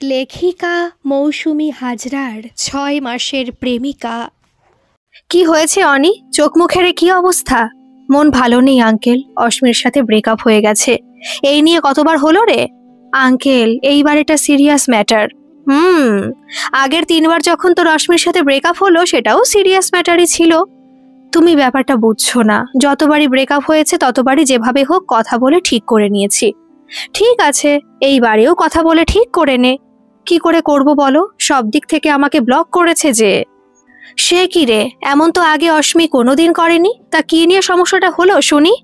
লেখিকা মৌসুমী হাজরার ৬ মাসের প্রেমিকা। কি হয়েছে অনি? চোখ মুখের কি অবস্থা? মন ভালো নেই আঙ্কেল, অস্মির সাথে ব্রেকআপ হয়ে গেছে। এই নিয়ে কতবার হলো রে? আঙ্কেল, এইবার এটা সিরিয়াস ম্যাটার। আগের 3বার যখন তোর অস্মির সাথে ব্রেকআপ হলো সেটাও সিরিয়াস ম্যাটারই ছিল। তুমি ব্যাপারটা বুঝছো না, যতবারই ব্রেকআপ হয়েছে ততবারই যেভাবে হোক কথা বলে ঠিক করে নিয়েছি। ঠিক আছে, এইবারেও কথা বলে ঠিক করে নে। কি করে করব বলো? সব দিক থেকে আমাকে ব্লক করেছে যে। সে কি রে, এমন তো আগে অস্মি কোনোদিন করেনি। তা কি নিয়ে সমস্যাটা হলো শুনি?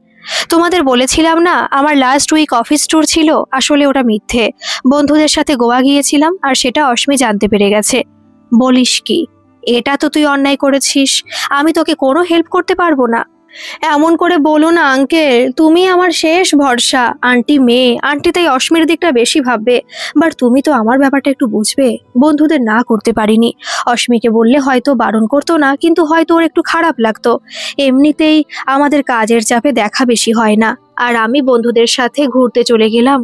তোমাদের বলেছিলাম না আমার লাস্ট উইক অফিস ট্যুর ছিল, আসলে ওটা মিথ্যে। বন্ধুদের সাথে গোয়া গিয়েছিলাম আর সেটা অস্মি জানতে পেরে গেছে। বলিস কি? এটা তো তুই অন্যায় করেছিস, আমি তোকে কোনো হেল্প করতে পারবো না। এমন করে বলো না আঙ্কেল, তুমি আমার শেষ ভরসা। আন্টি মেয়ে, আন্টি তাই অস্মির দিকটা বেশি ভাববে। বাট তুমি তো আমার ব্যাপারটা একটু বুঝবে। বন্ধুদের না করতে পারিনি। অস্মিকে বললে হয়তো বারণ করতো না, কিন্তু হয়তো ওর একটু খারাপ লাগতো। এমনিতেই আমাদের কাজের চাপে দেখা বেশি হয় না, আর আমি বন্ধুদের সাথে ঘুরতে চলে গেলাম।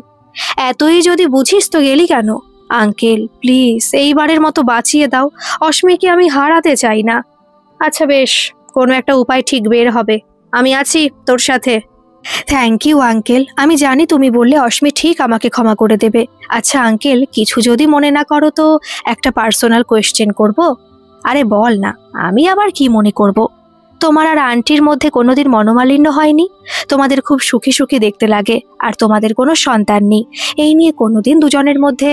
এতই যদি বুঝিস তো গেলি কেন? আঙ্কেল প্লিজ, এইবারের মতো বাঁচিয়ে দাও। অস্মিকে আমি হারাতে চাই না। আচ্ছা বেশ, কোনো একটা উপায় ঠিক বের হবে। আমি আছি তোর সাথে। থ্যাংক ইউ আঙ্কেল, আমি জানি তুমি বললে অস্মি ঠিক আমাকে ক্ষমা করে দেবে। আচ্ছা আঙ্কেল, কিছু যদি মনে না করো তো একটা পার্সোনাল কোয়েশ্চেন করব? আরে বল না, আমি আবার কি মনে করব? তোমার আর আন্টির মধ্যে কোনোদিন মনোমালিন্য হয়নি? তোমাদের খুব সুখী সুখী দেখতে লাগে, আর তোমাদের কোনো সন্তান নেই। এই নিয়ে কোনোদিন দুজনের মধ্যে।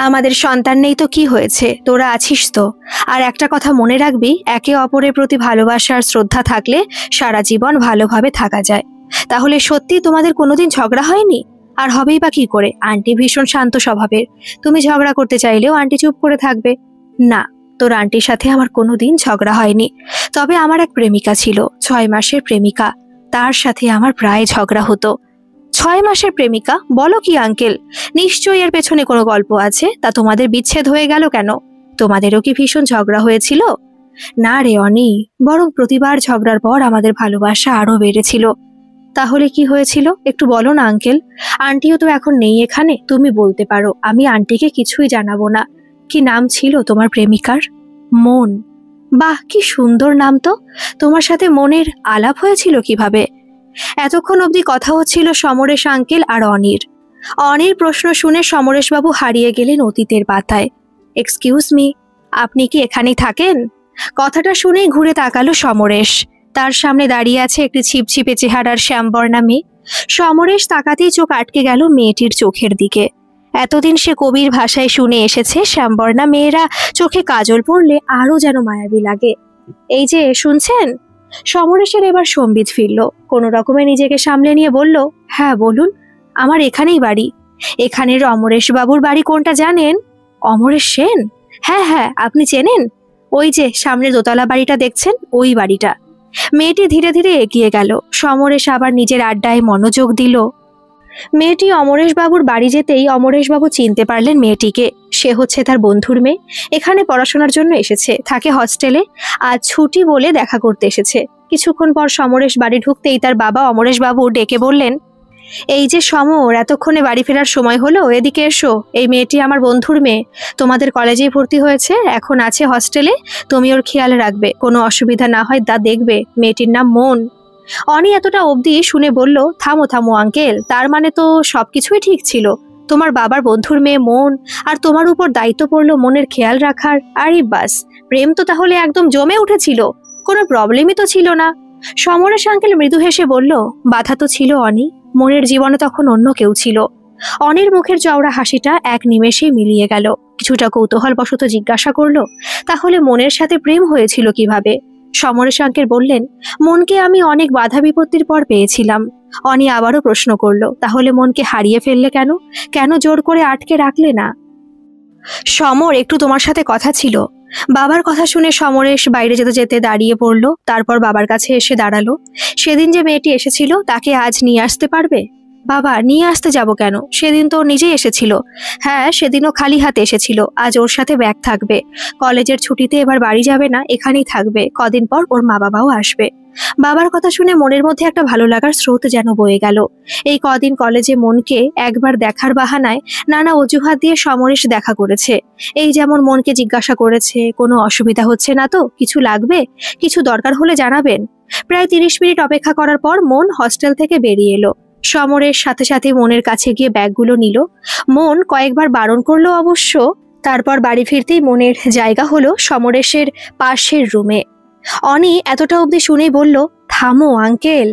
আমাদের সন্তান নেই তো কি হয়েছে, তোরা আছিস তো। আর একটা কথা মনে রাখবি, একে অপরের প্রতি ভালোবাসা আর শ্রদ্ধা থাকলে সারা জীবন ভালোভাবে থাকা যায়। তাহলে সত্যি তোমাদের কোনোদিন ঝগড়া হয়নি? আর হবেই বা কি করে? আন্টি ভীষণ শান্ত স্বভাবের। তুমি ঝগড়া করতে চাইলেও আন্টি চুপ করে থাকবে। না, তোর আন্টির সাথে আমার কোনোদিন ঝগড়া হয়নি। তবে আমার এক প্রেমিকা ছিল, 6 মাসের প্রেমিকা। তার সাথে আমার প্রায় ঝগড়া হতো। 6 মাসের প্রেমিকা? বলো কি আঙ্কেল? নিশ্চয়ই এর পেছনে কোনো গল্প আছে। তা তোমাদের বিচ্ছেদ হয়ে গেল কেন? তোমাদেরও কি ভীষণ ঝগড়া হয়েছিল? না রে অনি, বরং প্রতিবার ঝগড়ার পর আমাদের ভালোবাসা আরো বেড়েছিল। তাহলে কি হয়েছিল একটু বলো না আঙ্কেল। আন্টিও তো এখন নেই এখানে, তুমি বলতে পারো, আমি আন্টিকে কিছুই জানাবো না। কি নাম ছিল তোমার প্রেমিকার? মন। বাহ, কি সুন্দর নাম তো। তোমার সাথে মনের আলাপ হয়েছিল কিভাবে? এতক্ষণ অবধি কথা হচ্ছিল সমরেশ আঙ্কেল আর অনির। অনির প্রশ্ন শুনে সমরেশবাবু হারিয়ে গেলেন অতীতের পাতায়। এক্সকিউজ মি, আপনি কি এখানেই থাকেন? কথাটা শুনেই ঘুরে তাকালো সমরেশ। তার সামনে দাঁড়িয়ে আছে একটি ছিপছিপে চেহারার শ্যামবর্ণা মেয়ে। সমরেশ তাকাতেই চোখ আটকে গেল মেয়েটির চোখের দিকে। এতদিন সে কবির ভাষায় শুনে এসেছে শ্যামবর্ণা মেয়েরা চোখে কাজল পড়লে আরো যেন মায়াবী লাগে। এই যে শুনছেন? সমরেশের এবার সম্বিত ফিরল। কোনো রকমে নিজেকে সামলে নিয়ে বলল, হ্যাঁ বলুন, আমার এখানেই বাড়ি। এখানের অমরেশ বাবুর বাড়ি কোনটা জানেন? অমরেশ সেন? হ্যাঁ হ্যাঁ, আপনি চেনেন? ওই যে সামনের দোতলা বাড়িটা দেখছেন, ওই বাড়িটা। মেয়েটি ধীরে ধীরে এগিয়ে গেল। সমরেশ আবার নিজের আড্ডায় মনোযোগ দিল। মেয়েটি অমরেশবাবুর বাড়ি যেতেই অমরেশবাবু চিনতে পারলেন মেয়েটিকে। সে হচ্ছে তার বন্ধুর মেয়ে। এখানে পড়াশোনার জন্য এসেছে, থাকে হস্টেলে। আজ ছুটি বলে দেখা করতে এসেছে। কিছুক্ষণ পর সমরেশ বাড়ি ঢুকতেই তার বাবা অমরেশবাবু ডেকে বললেন, এই যে সমর, এতক্ষণে বাড়ি ফেরার সময় হলো, এদিকে এসো। এই মেয়েটি আমার বন্ধুর মেয়ে, তোমাদের কলেজেই ভর্তি হয়েছে, এখন আছে হস্টেলে। তুমি ওর খেয়াল রাখবে, কোনো অসুবিধা না হয় তা দেখবে। মেয়েটির নাম মন। অনি এতটা অবধি শুনে বলল, থামো থামো আঙ্কেল, তার মানে তো সবকিছুই ঠিক ছিল। তোমার বাবার বন্ধুর মেয়ে মন, আর তোমার উপর দায়িত্ব পড়লো মনের খেয়াল রাখার। আরে বাস, প্রেম তো তাহলে একদম জমে উঠেছিল, কোনো প্রবলেমই তো ছিল না। সমরেশ আঙ্কেল মৃদু হেসে বলল, বাধা তো ছিল অনি, মনের জীবনে তখন অন্য কেউ ছিল। অনির মুখের চওড়া হাসিটা এক নিমেষেই মিলিয়ে গেল। কিছুটা কৌতূহল বশত জিজ্ঞাসা করলো, তাহলে মনের সাথে প্রেম হয়েছিল কিভাবে? সমরেশ আঙ্কেল বললেন, মনকে আমি অনেক বাধা বিপত্তির পর পেয়েছিলাম। অনি আবারও প্রশ্ন করলো, তাহলে মনকে হারিয়ে ফেললে কেন? কেন জোর করে আটকে রাখলে না? সমর, একটু তোমার সাথে কথা ছিল। বাবার কথা শুনে সমরেশ বাইরে যেতে যেতে দাঁড়িয়ে পড়ল। তারপর বাবার কাছে এসে দাঁড়ালো। সেদিন যে মেয়েটি এসেছিল তাকে আজ নিয়ে আসতে পারবে? বাবা নিয়ে আসতে যাব কেন? সেদিন তো নিজেই এসেছিল। হ্যাঁ, সেদিনও খালি হাতে এসেছিল, আজ ওর সাথে ব্যাগ থাকবে। কলেজের ছুটিতে এবার বাড়ি যাবে না, এখানেই থাকবে। কদিন পর ওর মা বাবাও আসবে। বাবার কথা শুনে মনের মধ্যে একটা ভালো লাগার স্রোত যেন বয়ে গেল। এই কদিন কলেজে মনকে একবার দেখার বাহানায় নানা অজুহাত দিয়ে সমরেশ দেখা করেছে। এই যেমন মনকে জিজ্ঞাসা করেছে, কোনো অসুবিধা হচ্ছে না তো? কিছু লাগবে? কিছু দরকার হলে জানাবেন। প্রায় 30 মিনিট অপেক্ষা করার পর মন হস্টেল থেকে বেরিয়ে এলো। সমরের সাথে সাথে মনের কাছে গিয়ে ব্যাগগুলো নিল। মন কয়েকবার বারণ করলো অবশ্য। তারপর বাড়ি ফিরতেই মনের জায়গা হলো সমরেশের পাশের রুমে। অনি এতটা অবধি শুনেই বলল, থামো আঙ্কেল,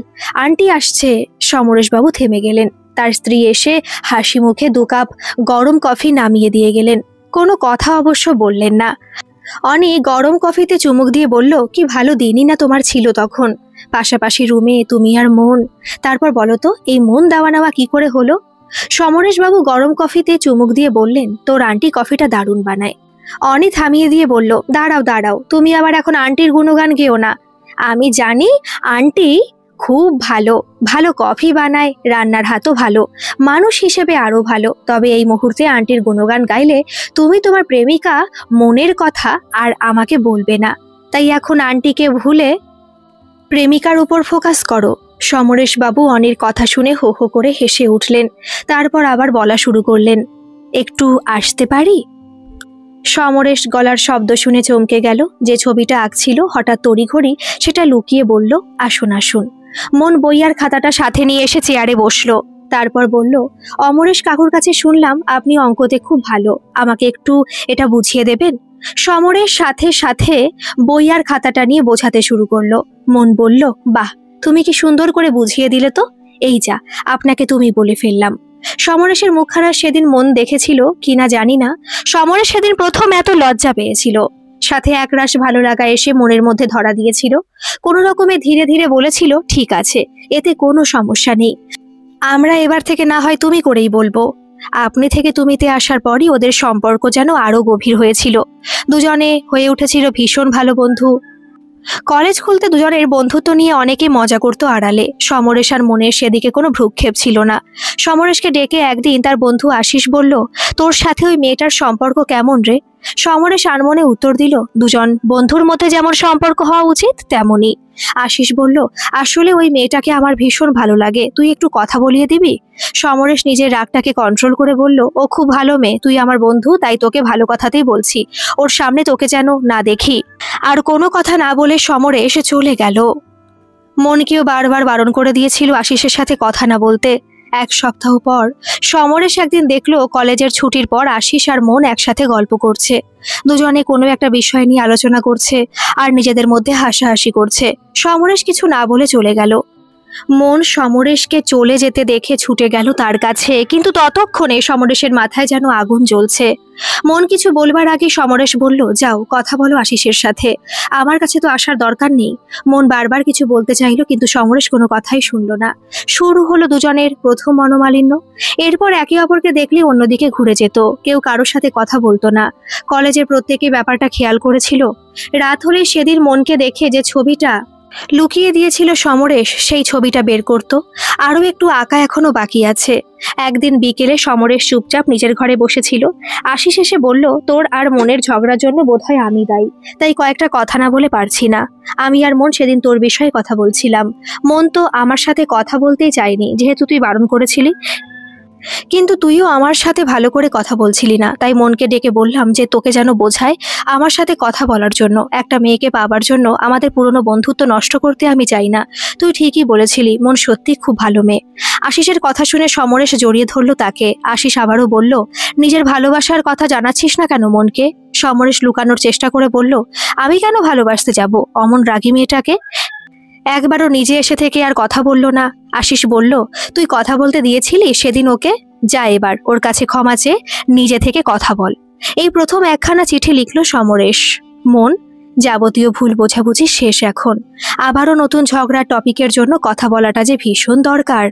আন্টি আসছে। সমরেশবাবু থেমে গেলেন। তার স্ত্রী এসে হাসি মুখে 2 কাপ গরম কফি নামিয়ে দিয়ে গেলেন। কোনো কথা অবশ্য বললেন না। অনি গরম কফিতে চুমুক দিয়ে বলল, কি ভালো দিনই না তোমার ছিল তখন, পাশাপাশি রুমে তুমি আর মন। তারপর বলো তো এই মন দেওয়া নেওয়া কি করে হলো? সমরেশবাবু গরম কফিতে চুমুক দিয়ে বললেন, তোর আন্টি কফিটা দারুণ বানায়। অনি থামিয়ে দিয়ে বলল, দাঁড়াও দাঁড়াও, তুমি আবার এখন আন্টির গুণগান গেও না। আমি জানি আন্টি খুব ভালো ভালো কফি বানায়, রান্নার হাতও ভালো, মানুষ হিসেবে আরো ভালো। তবে এই মুহূর্তে আন্টির গুণগান গাইলে তুমি তোমার প্রেমিকা মনের কথা আর আমাকে বলবে না। তাই এখন আন্টিকে ভুলে প্রেমিকার উপর ফোকাস করো। সমরেশবাবু অনির কথা শুনে হো হো করে হেসে উঠলেন। তারপর আবার বলা শুরু করলেন, একটু আসতে পারি? সমরেশ গলার শব্দ শুনে চমকে গেল। যে ছবিটা আঁকছিল হঠাৎ তড়িঘড়ি সেটা লুকিয়ে বলল, আসুন আসুন। মন বই আর খাতাটা সাথে নিয়ে এসে চেয়ারে বসলো। তারপর বলল, অমরেশ কাকুর কাছে শুনলাম আপনি অঙ্কতে খুব ভালো, আমাকে একটু এটা বুঝিয়ে দেবেন? সমরেশ সাথে সাথে বই আর খাতাটা নিয়ে বোঝাতে শুরু করলো। মন বলল, বাহ, তুমি কি সুন্দর করে বুঝিয়ে দিলে তো। এই যা, আপনাকে তুমি বলে ফেললাম। সমরেশের মুখখানা সেদিন মন দেখেছিল কিনা জানি না। সমরেশ সেদিন প্রথম এত লজ্জা পেয়েছিল, সাথে একরাশ ভালো লাগা এসে মনের মধ্যে ধরা দিয়েছিল। কোনো রকমে ধীরে ধীরে বলেছিল, ঠিক আছে, এতে কোনো সমস্যা নেই, আমরা এবার থেকে না হয় তুমি করেই বলবো। আপনি থেকে তুমিতে আসার পরই ওদের সম্পর্ক যেন আরো গভীর হয়েছিল। দুজনে হয়ে উঠেছিল ভীষণ ভালো বন্ধু। কলেজ খুলতে দুজনের বন্ধুত্ব নিয়ে অনেকে মজা করতো আড়ালে। সমরেশ আর মনের সেদিকে কোনো ভ্রুক্ষেপ ছিল না। সমরেশকে ডেকে একদিন তার বন্ধু আশিস বলল, তোর সাথে ওই মেয়েটার সম্পর্ক কেমন রে? সমরেশ আনমনে উত্তর দিল, দুজন বন্ধুর মধ্যে যেমন সম্পর্ক হওয়া উচিত তেমনই। আশিস বলল, আসলে ওই মেয়েটাকে আমার ভীষণ ভালো লাগে, তুই একটু কথা বলিয়ে দিবি? সমরেশ নিজের রাগটাকে কন্ট্রোল করে বলল, ও খুব ভালো মেয়ে, তুই আমার বন্ধু, তাই তোকে ভালো কথাতেই বলছি, ওর সামনে তোকে যেন না দেখি। আর কোনো কথা না বলে সমরেশ চলে গেল। মনকেও বারবার বারণ করে দিয়েছিল আশিসের সাথে কথা না বলতে। 1 সপ্তাহ পর সমরেশ একদিন দেখলো কলেজের ছুটির পর আশিস আর মন একসাথে গল্প করছে। দুজনে কোনো একটা বিষয় নিয়ে আলোচনা করছে আর নিজেদের মধ্যে হাসাহাসি করছে। সমরেশ কিছু না বলে চলে গেল। মন সমরেশকে চলে যেতে দেখে ছুটে গেল তার কাছে, কিন্তু ততক্ষণে সমরেশের মাথায় যেন আগুন জ্বলছে। মন কিছু বলবার আগে সমরেশ বলল, যাও কথা বলো আশিসের সাথে, আমার কাছে তো আসার দরকার নেই। মন বারবার কিছু বলতে চাইল, কিন্তু সমরেশ কোনো কথাই শুনল না। শুরু হলো দুজনের প্রথম মনোমালিন্য। এরপর একে অপরকে দেখলে অন্যদিকে ঘুরে যেত, কেউ কারোর সাথে কথা বলতো না। কলেজের প্রত্যেকে ব্যাপারটা খেয়াল করেছিল। রাত হলে সেদিন মনকে দেখে যে ছবিটা লুকিয়ে দিয়েছিল সমরেশ, সেই ছবিটা বের করত। আরও একটু আঁকা এখনো বাকি আছে। একদিন বিকেলে সমরেশ চুপচাপ নিজের ঘরে বসেছিল। আশিস এসে বলল, তোর আর মনের ঝগড়ার জন্য বোধহয় আমি দায়ী, তাই কয়েকটা কথা না বলে পারছি না। আমি আর মন সেদিন তোর বিষয়ে কথা বলছিলাম। মন তো আমার সাথে কথা বলতেই চাইনি, যেহেতু তুই বারণ করেছিলি, কিন্তু তুইও আমার সাথে ভালো করে কথা বলছিলি না, তাই মনকে ডেকে বললাম যে তোকে যেন বোঝায় আমার সাথে কথা বলার জন্য। একটা মেয়েকে পাবার জন্য আমাদের পুরনো বন্ধুত্ব নষ্ট করতে আমি চাই না। তুই ঠিকই বলেছিলি, মন সত্যি খুব ভালো মেয়ে। আশিসের কথা শুনে সমরেশ জড়িয়ে ধরল তাকে। আশিস আবারও বলল, নিজের ভালোবাসার কথা জানাচ্ছিস না কেন মনকে? সমরেশ লুকানোর চেষ্টা করে বলল, আমি কেন ভালোবাসতে যাব অমন রাগী মেয়েটাকে? একবারও নিজে এসে থেকে আর কথা বলল না। আশিস বলল, তুই কথা বলতে দিয়েছিলি সেদিন ওকে, যা এবার ওর কাছে ক্ষমা চেয়ে নিজে থেকে কথা বল। এই প্রথম একখানা চিঠি লিখল সমরেশ। মন, যাবতীয় ভুল বোঝাবুঝি শেষ এখন, আবারও নতুন ঝগড়ার টপিকের জন্য কথা বলাটা যে ভীষণ দরকার।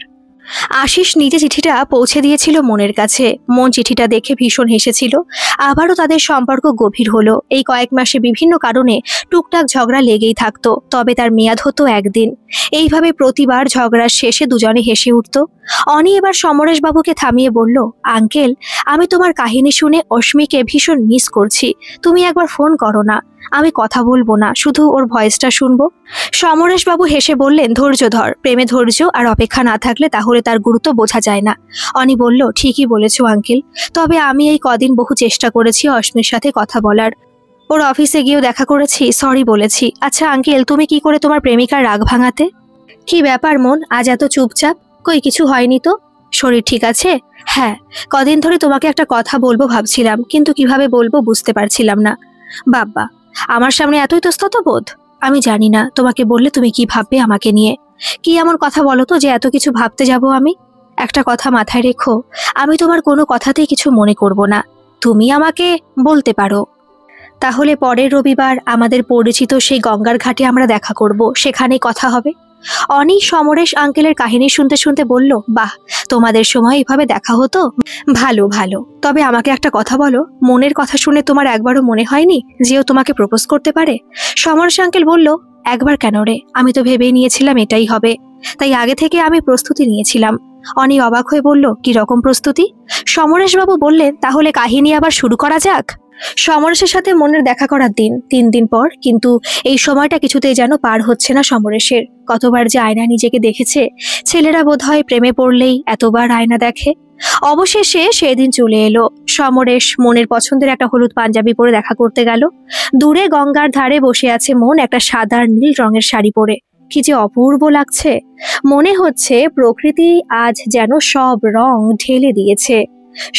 আশিস নিজে চিঠিটা পৌঁছে দিয়েছিল মনের কাছে। মন চিঠিটা দেখে ভীষণ হেসেছিল। আবারও তাদের সম্পর্ক গভীর হলো। এই কয়েক মাসে বিভিন্ন কারণে টুকটাক ঝগড়া লেগেই থাকতো, তবে তার মেয়াদ হতো একদিন। এইভাবে প্রতিবার ঝগড়ার শেষে দুজনে হেসে উঠত। অনি এবার সমরেশ বাবুকে থামিয়ে বলল, আঙ্কেল, আমি তোমার কাহিনী শুনে অশ্মিকে ভীষণ মিস করছি। তুমি একবার ফোন করো না। আমি কথা বলবো না, শুধু ওর ভয়েসটা শুনবো। সমরেশ বাবু হেসে বললেন, ধৈর্য ধর। প্রেমে ধৈর্য আর অপেক্ষা না থাকলে তাহলে তার গুরুত্ব বোঝা যায় না। অনি বলল, ঠিকই বলেছো আঙ্কেল, তবে আমি এই কদিন বহু চেষ্টা করেছি অশ্মির সাথে কথা বলার। ওর অফিসে গিয়েও দেখা করেছি, সরি বলেছি। আচ্ছা আঙ্কেল, তুমি কি করে তোমার প্রেমিকার রাগ ভাঙাতে? কি ব্যাপার মন, আজ এত চুপচাপ? কই কিছু হয়নি তো? শরীর ঠিক আছে? হ্যাঁ, কদিন ধরে তোমাকে একটা কথা বলবো ভাবছিলাম, কিন্তু কিভাবে বলবো বুঝতে পারছিলাম না। বাব্বা, আমার সামনে এতই ইতস্তত বোধ? আমি জানি না তোমাকে বললে তুমি কি ভাববে আমাকে নিয়ে। কি এমন কথা বলো তো যে এত কিছু ভাবতে যাব আমি? একটা কথা মাথায় রেখো, আমি তোমার কোনো কথাতেই কিছু মনে করব না। তুমি আমাকে বলতে পারো। তাহলে পরের রবিবার আমাদের পরিচিত সেই গঙ্গার ঘাটে আমরা দেখা করব, সেখানেই কথা হবে। অনি সমরেশ আঙ্কেলের কাহিনী শুনতে শুনতে বলল, বাহ, তোমাদের সময় এভাবে দেখা হতো? ভালো ভালো। তবে আমাকে একটা কথা বলো, মনের কথা শুনে তোমার একবারও মনে হয়নি যে ও তোমাকে প্রপোজ করতে পারে? সমরেশ আঙ্কেল বলল, একবার কেন রে, আমি তো ভেবেই নিয়েছিলাম এটাই হবে, তাই আগে থেকে আমি প্রস্তুতি নিয়েছিলাম। অনি অবাক হয়ে বলল, কি রকম প্রস্তুতি? সমরেশ বাবু বললেন, তাহলে কাহিনী আবার শুরু করা যাক। সমরেশের সাথে মনের দেখা করার দিন 3 দিন পর, কিন্তু এই সময়টা কিছুতেই যেন পার হচ্ছে না সমরেশের। কতবার যে আয়না নিজেকে দেখেছে। ছেলেরা বোধহয় প্রেমে পড়লেই এতবার আয়না দেখে। অবশেষে সেদিন চলে এলো। সমরেশ মনের পছন্দের একটা হলুদ পাঞ্জাবি পরে দেখা করতে গেল। দূরে গঙ্গার ধারে বসে আছে মন, একটা সাদা আর নীল রঙের শাড়ি পরে। কি যে অপূর্ব লাগছে। মনে হচ্ছে প্রকৃতি আজ যেন সব রং ঢেলে দিয়েছে।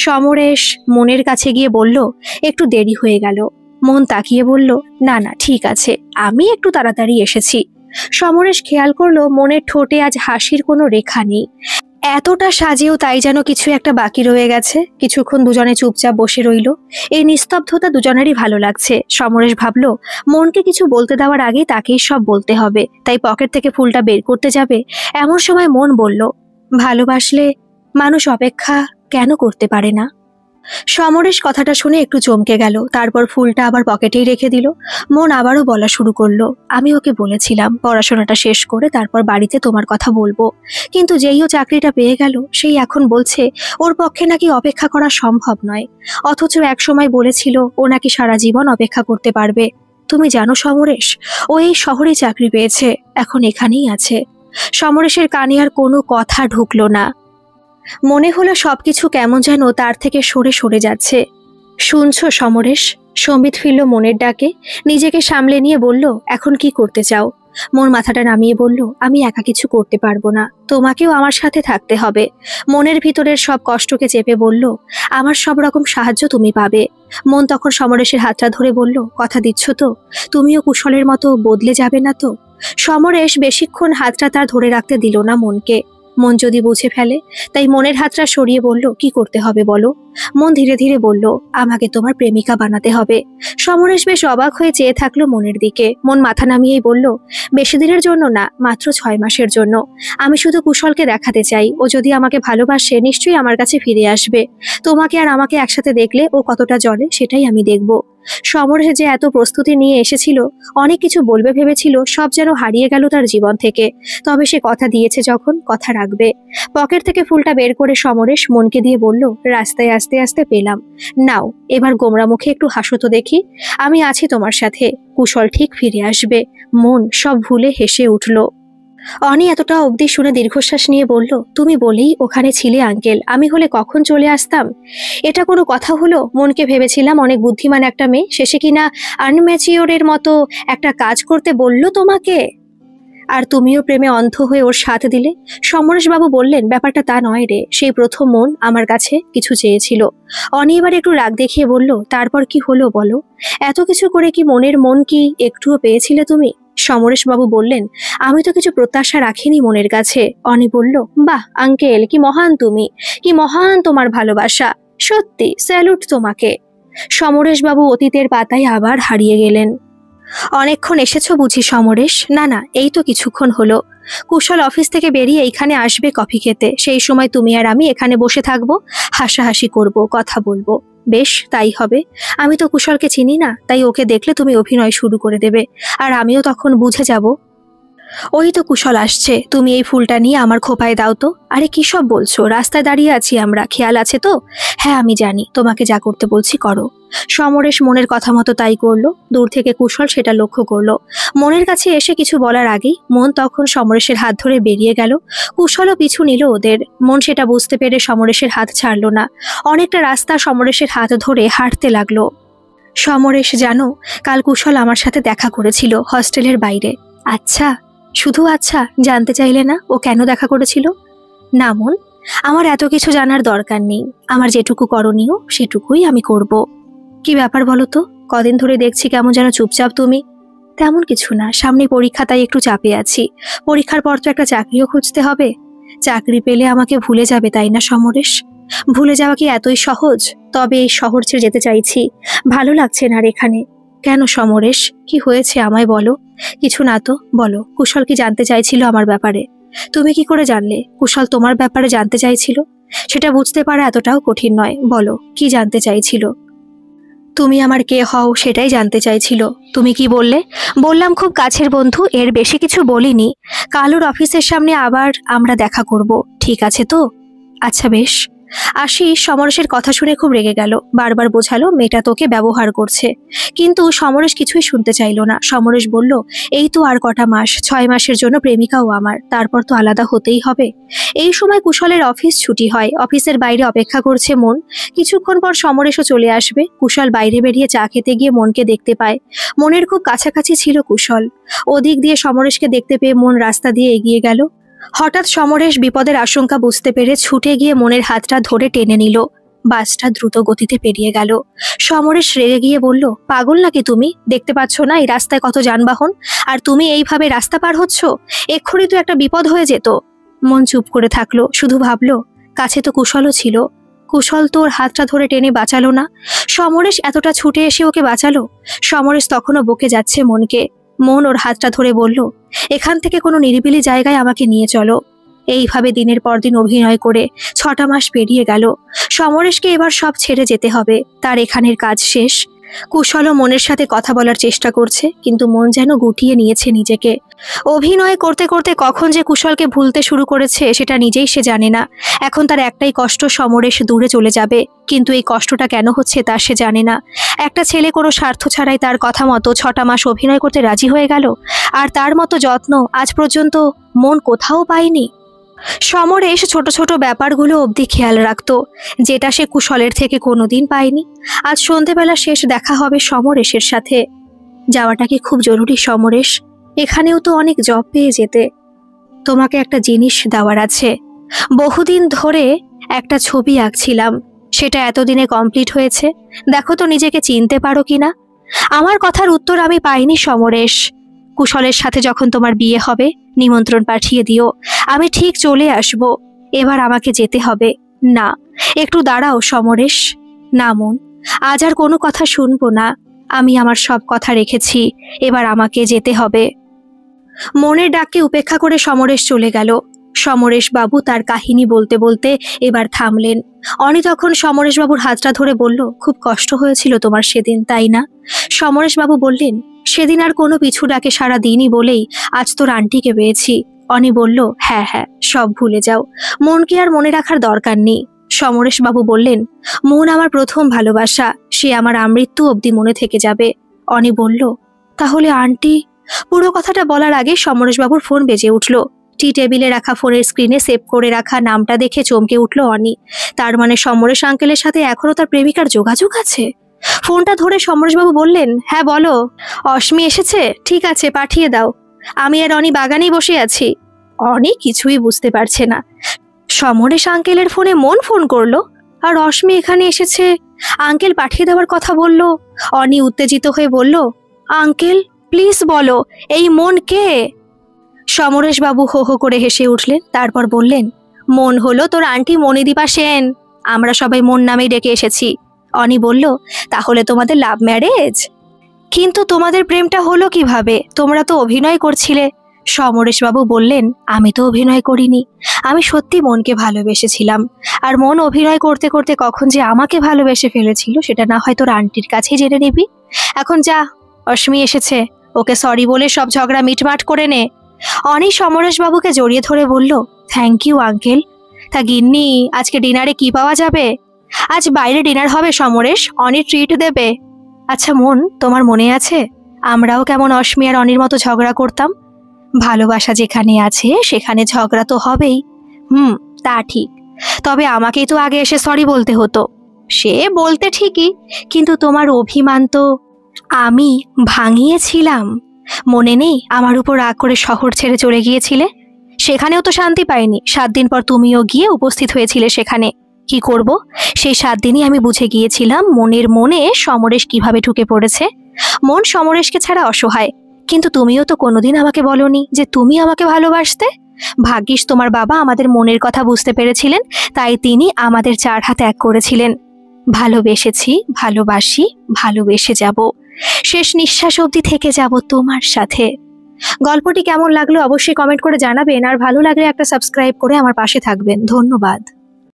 সমরেশ মনের কাছে গিয়ে বলল, একটু দেরি হয়ে গেল। মন তাকিয়ে বলল, না না ঠিক আছে, আমি একটু তাড়াতাড়ি এসেছি। সমরেশ খেয়াল করলো মনের ঠোঁটে আজ হাসির কোনো রেখা নেই। এতটা সাজেও তাই যেন কিছু একটা বাকি রয়ে গেছে। কিছুক্ষণ দুজনে চুপচাপ বসে রইল। এই নিস্তব্ধতা দুজনেরই ভালো লাগছে। সমরেশ ভাবলো, মনকে কিছু বলতে দেওয়ার আগেই তাকেই সব বলতে হবে, তাই পকেট থেকে ফুলটা বের করতে যাবে এমন সময় মন বলল, ভালোবাসলে মানুষ অপেক্ষা কেন করতে পারে না? সমরেশ কথাটা শুনে একটু চমকে গেল, তারপর ফুলটা আবার পকেটেই রেখে দিল। মন আবারও বলা শুরু করলো, আমি ওকে বলেছিলাম পড়াশোনাটা শেষ করে তারপর বাড়িতে তোমার কথা বলবো, কিন্তু যেই ও চাকরিটা পেয়ে গেল সেই এখন বলছে ওর পক্ষে নাকি অপেক্ষা করা সম্ভব নয়। অথচ একসময় বলেছিল ও নাকি সারা জীবন অপেক্ষা করতে পারবে। তুমি জানো সমরেশ, ও এই শহরে চাকরি পেয়েছে, এখন এখানেই আছে। সমরেশের কানে আর কোনো কথা ঢুকলো না। মনে হলো সবকিছু কেমন যেন তার থেকে সরে সরে যাচ্ছে। শুনছো সমরেশ? সম্বিত ফিরল মনের ডাকে। নিজেকে সামলে নিয়ে বলল, এখন কি করতে চাও? মন মাথাটা নামিয়ে বলল, আমি একা কিছু করতে পারবো না, তোমাকেও আমার সাথে থাকতে হবে। মনের ভিতরের সব কষ্টকে চেপে বলল, আমার সব রকম সাহায্য তুমি পাবে। মন তখন সমরেশের হাতটা ধরে বলল, কথা দিচ্ছ তো? তুমিও কুশলের মতো বদলে যাবে না তো? সমরেশ বেশিক্ষণ হাতটা তার ধরে রাখতে দিল না মনকে। মন যদি বুঝে ফেলে, তাই মনের হাতটা সরিয়ে বলল, কি করতে হবে বলো? মন ধীরে ধীরে বলল, আমাকে তোমার প্রেমিকা বানাতে হবে। সমরেশ বেশ অবাক হয়ে চেয়ে থাকলো মনের দিকে। মন মাথা নামিয়েই বলল, বেশি দিনের জন্য না, মাত্র 6 মাসের জন্য। আমি শুধু কুশলকে দেখাতে চাই, ও যদি আমাকে ভালোবাসে নিশ্চয়ই আমার কাছে ফিরে আসবে। তোমাকে আর আমাকে একসাথে দেখলে ও কতটা জ্বলে সেটাই আমি দেখব। সমরেশ যে এত প্রস্তুতি নিয়ে এসেছিল, অনেক কিছু বলবে ভেবেছিল, সব যেন হারিয়ে গেল তার জীবন থেকে। তবে সে কথা দিয়েছে যখন, কথা রাখবে। পকেট থেকে ফুলটা বের করে সমরেশ মনকে দিয়ে বলল, রাস্তায় আস্তে আস্তে পেলাম, নাও এবার গোমরা মুখে একটু হাসো তো দেখি। আমি আছি তোমার সাথে, কুশল ঠিক ফিরে আসবে। মন সব ভুলে হেসে উঠল। অনি এতটা অবধি শুনে দীর্ঘশ্বাস নিয়ে বলল, তুমি বলেই ওখানে ছিলে আঙ্কেল, আমি হলে কখন চলে আসতাম। এটা কোনো কথা হলো? মনকে ভেবেছিলাম অনেক বুদ্ধিমান একটা মেয়ে, শেষে কিনা আনম্যাচিওরের মতো একটা কাজ করতে বললো তোমাকে। আর তুমিও প্রেমে অন্ধ হয়ে ওর সাথ দিলে। সমরেশবাবু বললেন, ব্যাপারটা তা নয় রে, সেই প্রথম মন আমার কাছে কিছু চেয়েছিল। অনি এবার একটু রাগ দেখিয়ে বলল, তারপর কি হলো বলো? এত কিছু করে কি মনের মন কি একটুও পেয়েছিলে তুমি? সমরেশবাবু বললেন, আমি তো কিছু প্রত্যাশা রাখিনি মনের কাছে। অনি বলল, বাহ আঙ্কেল, কি মহান তুমি, কি মহান তোমার ভালোবাসা, সত্যি স্যালুট তোমাকে। সমরেশবাবু অতীতের পাতায় আবার হারিয়ে গেলেন। অনেকক্ষণ এসেছো বুঝি সমরেশ? না না, এই তো কিছুক্ষণ হলো। কুশল অফিস থেকে বেরিয়ে এইখানে আসবে কফি খেতে, সেই সময় তুমি আর আমি এখানে বসে থাকবো, হাসাহাসি করব, কথা বলবো। বেশ, তাই হবে। আমি তো কুশলকে চিনি না, তাই ওকে দেখলে তুমি অভিনয় শুরু করে দেবে, আর আমিও তখন বুঝে যাব। ওই তো কুশল আসছে, তুমি এই ফুলটা নিয়ে আমার খোপায় দাও তো। আরে কি সব বলছো, রাস্তায় দাঁড়িয়ে আছি আমরা, খেয়াল আছে তো? হ্যাঁ আমি জানি, তোমাকে যা করতে বলছি করো। সমরেশ মনের কথা মতো তাই করলো। দূর থেকে কুশল সেটা লক্ষ্য করলো। মনের কাছে এসে কিছু বলার আগেই মন তখন সমরেশের হাত ধরে বেরিয়ে গেল। কুশলও পিছু নিল ওদের। মন সেটা বুঝতে পেরে সমরেশের হাত ছাড়লো না। অনেকটা রাস্তা সমরেশের হাত ধরে হাঁটতে লাগলো। সমরেশ, জানো, কাল কুশল আমার সাথে দেখা করেছিল হস্টেলের বাইরে। আচ্ছা? শুধু আচ্ছা? জানতে চাইলে না ও কেন দেখা করেছিল? না মন, আমার এত কিছু জানার দরকার নেই। আমার যেটুকু করণীয় সেটুকুই আমি করব। কি ব্যাপার বলো তো? কদিন ধরে দেখছি কেমন যেন চুপচাপ তুমি। তেমন কিছু না, সামনে পরীক্ষা, তাই একটু চাপে আছি। পরীক্ষার পর তো একটা চাকরিও খুঁজতে হবে। চাকরি পেলে আমাকে ভুলে যাবে, তাই না সমরেশ? ভুলে যাওয়া কি এতই সহজ? তবে এই শহর ছেড়ে যেতে চাইছি, ভালো লাগছে না আর এখানে। কেন সমরেশ, কি হয়েছে আমায় বলো। কিছু না তো, বলো। কুশল কি জানতে চাইছিল আমার ব্যাপারে? তুমি কি করে জানলে কুশল তোমার ব্যাপারে জানতে চাইছিল? সেটা বুঝতে পারা এতটাও কঠিন নয়। বলো, কি জানতে চাইছিল? তুমি আমার কে হও সেটাই জানতে চাইছিল। তুমি কি বললে? বললাম খুব কাছের বন্ধু, এর বেশি কিছু বলিনি। কালুর অফিসের সামনে আবার আমরা দেখা করব, ঠিক আছে তো? আচ্ছা বেশ। আশিস সমরেশের কথা শুনে খুব রেগে গেল। বারবার বোঝালো মেয়েটা তোকে ব্যবহার করছে, কিন্তু সমরেশ কিছুই শুনতে চাইল না। সমরেশ বলল, এই তো আর কটা মাস, 6 মাসের জন্য প্রেমিকাও আমার, তারপর তো আলাদা হতেই হবে। এই সময় কুশলের অফিস ছুটি হয়। অফিসের বাইরে অপেক্ষা করছে মন। কিছুক্ষণ পর সমরেশও চলে আসবে। কুশল বাইরে বেরিয়ে চা খেতে গিয়ে মনকে দেখতে পায়। মনের খুব কাছাকাছি ছিল কুশল। ওদিক দিয়ে সমরেশকে দেখতে পেয়ে মন রাস্তা দিয়ে এগিয়ে গেল। হঠাৎ সমরেশ বিপদের আশঙ্কা বুঝতে পেরে ছুটে গিয়ে মনের হাতটা ধরে টেনে নিল। বাসটা দ্রুত গতিতে পেরিয়ে গেল। সমরেশ রেগে গিয়ে বলল, পাগল নাকি তুমি? দেখতে পাচ্ছ না এই রাস্তায় কত যানবাহন, আর তুমি এইভাবে রাস্তা পার হচ্ছ? এক্ষুনি তো একটা বিপদ হয়ে যেত। মন চুপ করে থাকলো, শুধু ভাবলো, কাছে তো কুশলও ছিল। কুশল তো ওর হাতটা ধরে টেনে বাঁচালো না। সমরেশ এতটা ছুটে এসে ওকে বাঁচালো। সমরেশ তখনও বকে যাচ্ছে মনকে। মন ওর হাতটা ধরে বলল, এখান থেকে কোনো নিরিবিলি জায়গায় আমাকে নিয়ে চলো। এইভাবে দিনের পর দিন অভিনয় করে 6টা মাস পেরিয়ে গেল। সমরেশকে এবার সব ছেড়ে যেতে হবে, তার এখানের কাজ শেষ। কুশলও মনের সাথে কথা বলার চেষ্টা করছে, কিন্তু মন যেন গুটিয়ে নিয়েছে নিজেকে। অভিনয় করতে করতে কখন যে কুশলকে ভুলতে শুরু করেছে সেটা নিজেই সে জানে না। এখন তার একটাই কষ্ট, সমরেশ দূরে চলে যাবে, কিন্তু এই কষ্টটা কেন হচ্ছে তা সে জানে না। একটা ছেলে কোনো স্বার্থ ছাড়াই তার কথা মতো 6টা মাস অভিনয় করতে রাজি হয়ে গেল, আর তার মতো যত্ন আজ পর্যন্ত মন কোথাও পায়নি। সমরেশ ছোট ছোট ব্যাপারগুলো অবধি খেয়াল রাখত, যেটা সে কুশলের থেকে কোনোদিন পায়নি। আজ সন্ধেবেলা শেষ দেখা হবে সমরেশের সাথে। যাওয়াটা কি খুব জরুরি সমরেশ? এখানেও তো অনেক জব পেয়ে যেতে। তোমাকে একটা জিনিস দেওয়ার আছে। বহুদিন ধরে একটা ছবি আঁকছিলাম, সেটা এতদিনে কমপ্লিট হয়েছে। দেখো তো নিজেকে চিনতে পারো কিনা। আমার কথার উত্তর আমি পাইনি সমরেশ। কুশলের সাথে যখন তোমার বিয়ে হবে নিমন্ত্রণ পাঠিয়ে দিও, আমি ঠিক চলে আসব। এবার আমাকে যেতে হবে। না, একটু দাঁড়াও সমরেশ। না মন, আজ আর কোনো কথা শুনবো না। আমি আমার সব কথা রেখেছি, এবার আমাকে যেতে হবে। মনের ডাককে উপেক্ষা করে সমরেশ চলে গেল। সমরেশ বাবু তার কাহিনী বলতে বলতে এবার থামলেন। অনি তখন সমরেশ বাবুর হাতটা ধরে বলল, খুব কষ্ট হয়েছিল তোমার সেদিন, তাই না? সমরেশ বাবু বললেন, সেদিন আর কোনো পিছু ডাকে সারা দিনই বলেই আজ তোর আন্টিকে পেয়েছি। অনি বলল, হ্যাঁ হ্যাঁ, সব ভুলে যাও, মনকে আর মনে রাখার দরকার নেই। সমরেশ বাবু বললেন, মন আমার প্রথম ভালোবাসা, সে আমার আমৃত্যু অবধি মনে থেকে যাবে। অনি বলল, তাহলে আন্টি? পুরো কথাটা বলার আগে সমরেশবাবুর ফোন বেজে উঠল। টি টেবিলে রাখা ফোনের স্ক্রিনে সেভ করে রাখা নামটা দেখে চমকে উঠল অনি। তার মানে সমরেশ আঙ্কেলের সাথে এখনো তার প্রেমিকার যোগাযোগ আছে। ফোনটা ধরে সমরেশবাবু বললেন, হ্যাঁ বলো। অস্মি এসেছে? ঠিক আছে, পাঠিয়ে দাও। আমি আর অনি বাগানেই বসে আছি। অনি কিছুই বুঝতে পারছে না। সমরেশ আঙ্কেলের ফোনে মন ফোন করলো, আর অস্মি এখানে এসেছে, আঙ্কেল পাঠিয়ে দেওয়ার কথা বলল। অনি উত্তেজিত হয়ে বলল, আঙ্কেল প্লিজ বলো, এই মন কে? সমরেশ বাবু হো হো করে হেসে উঠলেন। তারপর বললেন, মন হলো তোর আন্টি মণিদীপা সেন। আমরা সবাই মন নামেই ডেকে এসেছি। অনি বলল, তাহলে তোমাদের লাভ ম্যারেজ? কিন্তু তোমাদের প্রেমটা হলো কিভাবে? তোমরা তো অভিনয় করছিলে। সমরেশবাবু বললেন, আমি তো অভিনয় করিনি, আমি সত্যি মনকে ভালোবেসেছিলাম। আর মন অভিনয় করতে করতে কখন যে আমাকে ভালোবেসে ফেলেছিল সেটা না হয় তোর আন্টির কাছেই জেনে নিবি। এখন যা, অশ্মি এসেছে, ওকে সরি বলে সব ঝগড়া মিটমাট করে নে। অনি সমরেশবাবুকে জড়িয়ে ধরে বলল, থ্যাংক ইউ আঙ্কেল। তা গিন্নি, আজকে ডিনারে কি পাওয়া যাবে? আজ বাইরে ডিনার হবে সমরেশ, অনি ট্রিট দেবে। আচ্ছা মন, তোমার মনে আছে আমরাও কেমন অশ্মি আর অনির মতো ঝগড়া করতাম? ভালোবাসা যেখানে আছে সেখানে ঝগড়া তো হবেই। তা ঠিক, তবে আমাকেই তো আগে এসে সরি বলতে হতো। সে বলতে ঠিকই, কিন্তু তোমার অভিমান তো আমি ভাঙিয়েছিলাম। মনে নেই আমার উপর রাগ করে শহর ছেড়ে চলে গিয়েছিলে? সেখানেও তো শান্তি পাইনি। 7 দিন পর তুমিও গিয়ে উপস্থিত হয়েছিলে সেখানে। কি করব, সেই 7 দিনই আমি বুঝে গিয়েছিলাম মনের মনে সমরেশ কিভাবে ঢুকে পড়েছে। মন সমরেশকে ছাড়া অসহায়, কিন্তু তুমিও তো কোনোদিন আমাকে বলনি যে তুমি আমাকে ভালোবাসতে। ভাগ্যিস তোমার বাবা আমাদের মনের কথা বুঝতে পেরেছিলেন, তাই তিনি আমাদের 4 হাত এক করেছিলেন। ভালোবেসেছি, ভালোবাসি, ভালোবেসে যাব, শেষ নিঃশ্বাস অবধি থেকে যাব তোমার সাথে। গল্পটি কেমন লাগলো অবশ্যই কমেন্ট করে জানাবেন, আর ভালো লাগলে একটা সাবস্ক্রাইব করে আমার পাশে থাকবেন। ধন্যবাদ।